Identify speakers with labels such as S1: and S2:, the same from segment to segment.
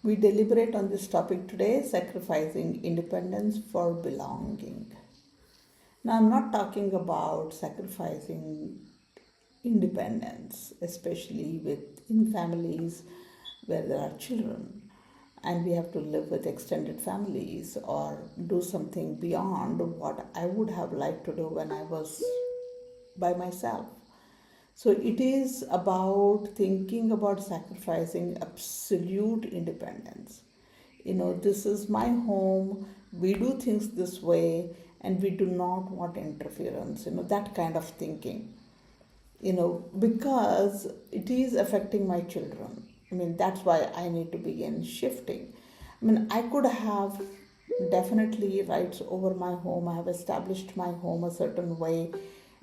S1: We deliberate on this topic today, sacrificing independence for belonging. Now, I'm not talking about sacrificing independence, especially in families where there are children and we have to live with extended families or do something beyond what I would have liked to do when I was by myself. So it is about thinking about sacrificing absolute independence. This is my home, we do things this way, and we do not want interference, that kind of thinking, because it is affecting my children. That's why I need to begin shifting. I could have definitely rights over my home. I have established my home a certain way,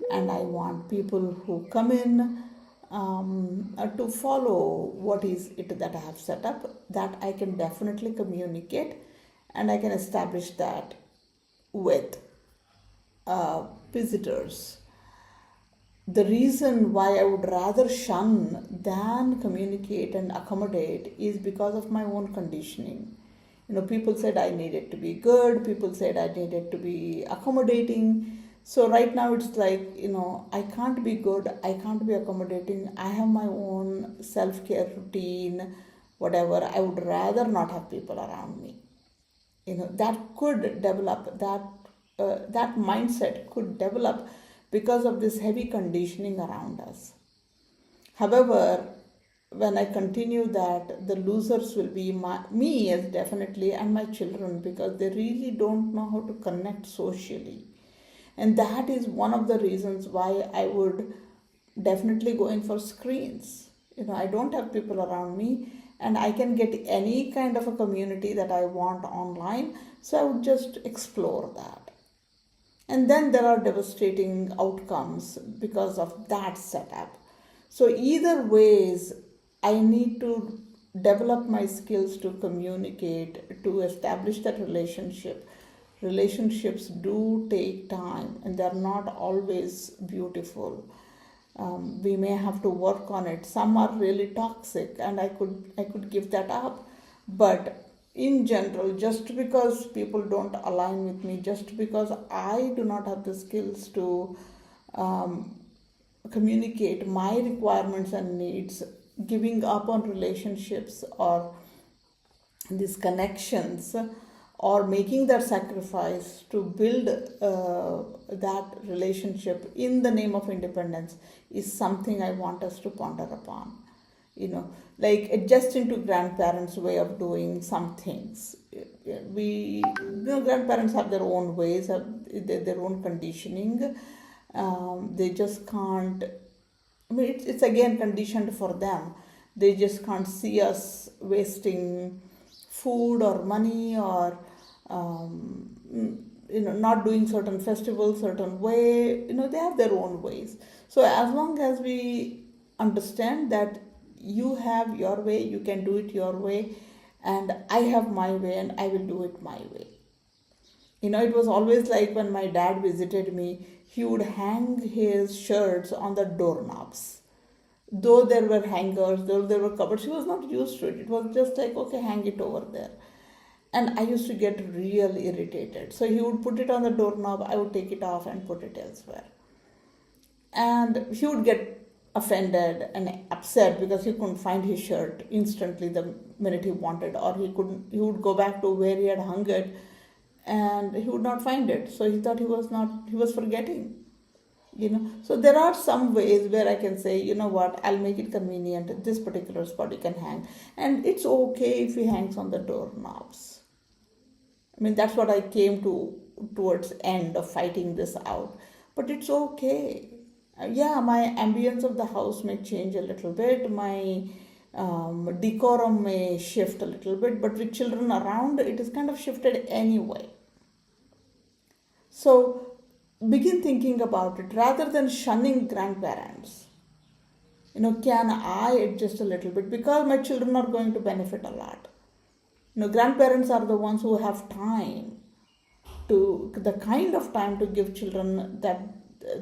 S1: and I want people who come in to follow what is it that I have set up, that I can definitely communicate and I can establish that with visitors. The reason why I would rather shun than communicate and accommodate is because of my own conditioning. People said I needed to be good, people said I needed to be accommodating. So right now it's like, I can't be good, I can't be accommodating. I have my own self care routine, whatever. I would rather not have people around me. That could develop, that mindset could develop because of this heavy conditioning around us. However, when I continue that, the losers will be me, as definitely, and my children, because they really don't know how to connect socially. And that is one of the reasons why I would definitely go in for screens. I don't have people around me, and I can get any kind of a community that I want online, so I would just explore that. And then there are devastating outcomes because of that setup. So either ways, I need to develop my skills to communicate, to establish that relationship. Relationships do take time, and they're not always beautiful. We may have to work on it. Some are really toxic, and I could give that up. But in general, just because people don't align with me, just because I do not have the skills to communicate my requirements and needs, giving up on relationships or these connections, or making that sacrifice to build that relationship in the name of independence is something I want us to ponder upon. Like adjusting to grandparents' way of doing some things. Grandparents have their own ways, have their own conditioning. They just can't. It's again conditioned for them. They just can't see us wasting food or money, or not doing certain festivals certain way. They have their own ways. So as long as we understand that you have your way, you can do it your way, and I have my way and I will do it my way. It was always like when my dad visited me, he would hang his shirts on the doorknobs. Though there were hangers, though there were cupboards, he was not used to it. It was just like, okay, hang it over there. And I used to get real irritated. So he would put it on the doorknob, I would take it off and put it elsewhere. And he would get offended and upset because he couldn't find his shirt instantly the minute he wanted, or he would go back to where he had hung it and he would not find it. So he thought he was forgetting. So there are some ways where I can say, what, I'll make it convenient, this particular spot you can hang, and it's okay if he hangs on the doorknobs. That's what I came to towards end of fighting this out. But it's okay. Yeah, my ambience of the house may change a little bit, my decorum may shift a little bit, but with children around, it is kind of shifted anyway. So begin thinking about it rather than shunning grandparents. Can I adjust a little bit, because my children are going to benefit a lot. Grandparents are the ones who have time, to the kind of time to give children that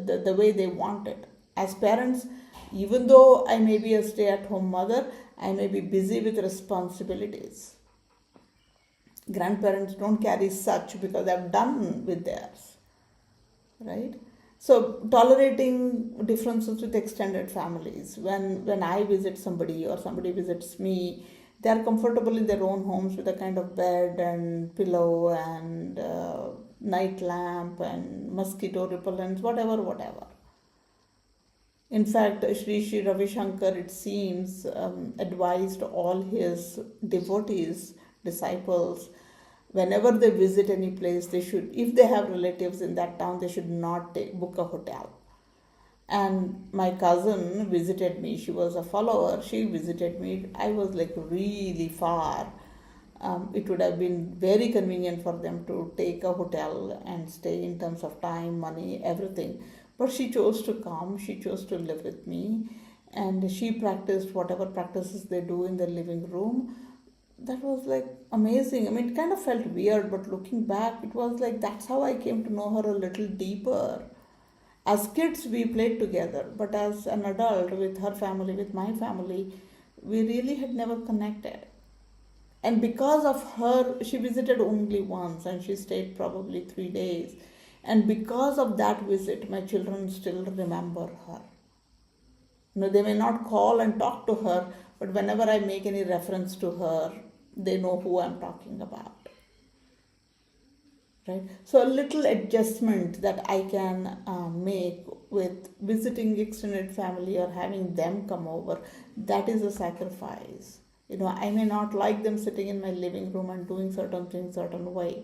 S1: the way they want it. As parents, even though I may be a stay-at-home mother, I may be busy with responsibilities. Grandparents don't carry such because they've done with theirs, right? So tolerating differences with extended families. When I visit somebody or somebody visits me, they are comfortable in their own homes with a kind of bed and pillow and night lamp and mosquito repellents, whatever. In fact, Sri Ravi Shankar, it seems, advised all his devotees, disciples, whenever they visit any place, they should, if they have relatives in that town, they should not book a hotel. And my cousin visited me. She was a follower. She visited me. I was like really far. It would have been very convenient for them to take a hotel and stay in terms of time, money, everything. But she chose to come. She chose to live with me. And she practiced whatever practices they do in the living room. That was like amazing. I mean, it kind of felt weird, but looking back, it was like that's how I came to know her a little deeper. As kids, we played together, but as an adult, with her family, with my family, we really had never connected. And because of her, she visited only once and she stayed probably 3 days. And because of that visit, my children still remember her. They may not call and talk to her, but whenever I make any reference to her, they know who I'm talking about. Right? So a little adjustment that I can make with visiting extended family or having them come over, that is a sacrifice. I may not like them sitting in my living room and doing certain things certain way,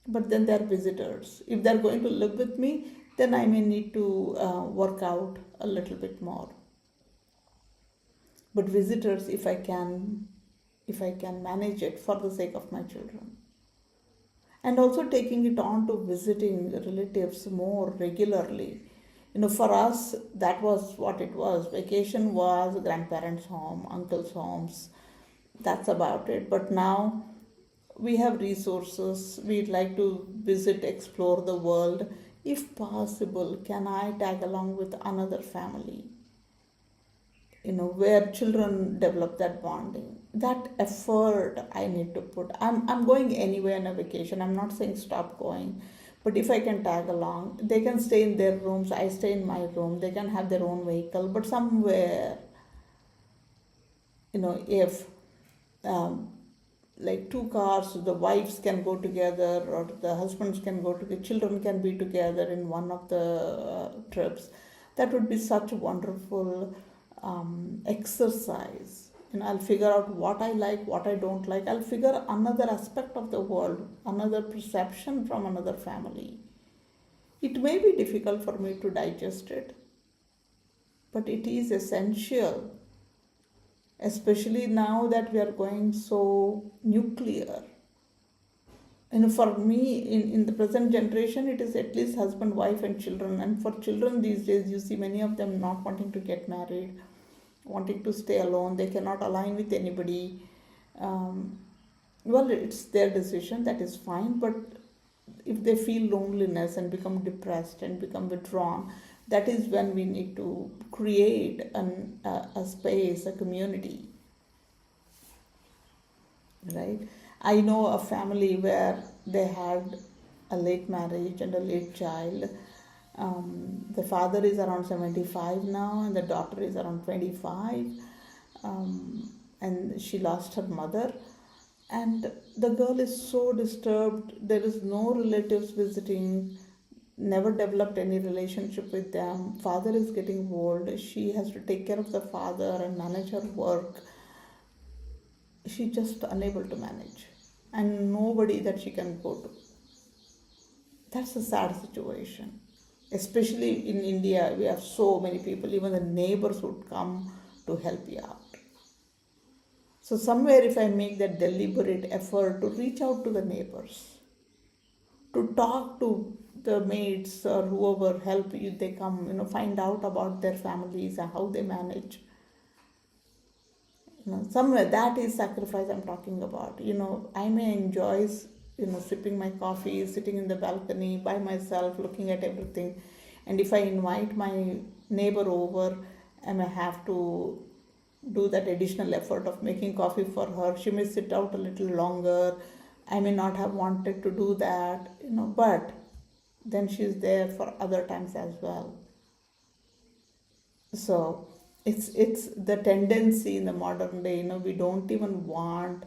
S1: but then they're visitors. If they're going to live with me, then I may need to work out a little bit more. But visitors, if I can manage it for the sake of my children. And also taking it on to visiting relatives more regularly. For us, that was what it was. Vacation was grandparents' home, uncles' homes. That's about it. But now we have resources. We'd like to visit, explore the world. If possible, can I tag along with another family? Where children develop that bonding. That effort I need to put. I'm going anywhere on a vacation. I'm not saying stop going. But if I can tag along, they can stay in their rooms, I stay in my room, they can have their own vehicle, but somewhere, if like two cars, the wives can go together or the husbands can go together, children can be together in one of the trips, that would be such a wonderful exercise. I'll figure out what I like, what I don't like. I'll figure another aspect of the world, another perception from another family. It may be difficult for me to digest it, but it is essential, especially now that we are going so nuclear. For me, in the present generation, it is at least husband, wife, and children. And for children these days, you see many of them not wanting to get married, wanting to stay alone. They cannot align with anybody. Well, it's their decision, that is fine. But if they feel loneliness and become depressed and become withdrawn, that is when we need to create a space, a community. Right? I know a family where they had a late marriage and a late child. The father is around 75 now and the daughter is around 25. And she lost her mother. And the girl is so disturbed. There is no relatives visiting, never developed any relationship with them. Father is getting old. She has to take care of the father and manage her work. She's just unable to manage. And nobody that she can go to. That's a sad situation. Especially in India, we have so many people, even the neighbors would come to help you out. So somewhere if I make that deliberate effort to reach out to the neighbors, to talk to the maids or whoever help you, they come, find out about their families and how they manage. Somewhere that is sacrifice I'm talking about. I may enjoy, sipping my coffee, sitting in the balcony by myself, looking at everything. And if I invite my neighbor over, I may have to do that additional effort of making coffee for her. She may sit out a little longer, I may not have wanted to do that, but then she's there for other times as well. So it's the tendency in the modern day, we don't even want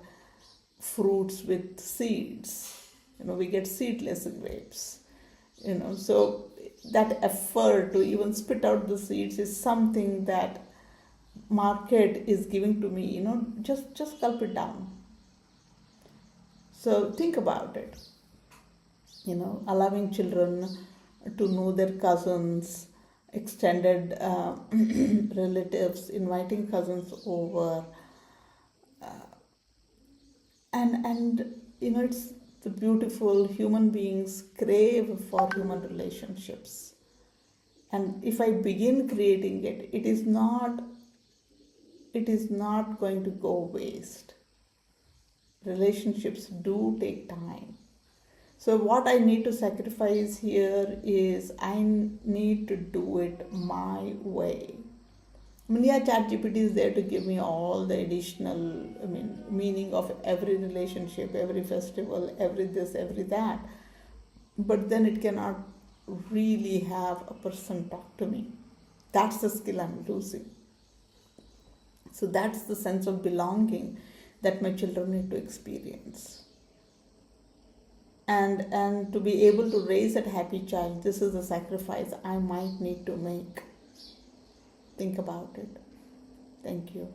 S1: fruits with seeds. We get seedless grapes. So that effort to even spit out the seeds is something that market is giving to me. Just gulp it down. So think about it. Allowing children to know their cousins, extended relatives, inviting cousins over, and it's the beautiful human beings crave for human relationships. And if I begin creating it, it is not going to go waste. Relationships do take time. So what I need to sacrifice here is I need to do it my way. Yeah, ChatGPT is there to give me all the additional, meaning of every relationship, every festival, every this, every that. But then it cannot really have a person talk to me. That's the skill I'm losing. So that's the sense of belonging that my children need to experience. And to be able to raise that happy child, this is the sacrifice I might need to make. Think about it. Thank you.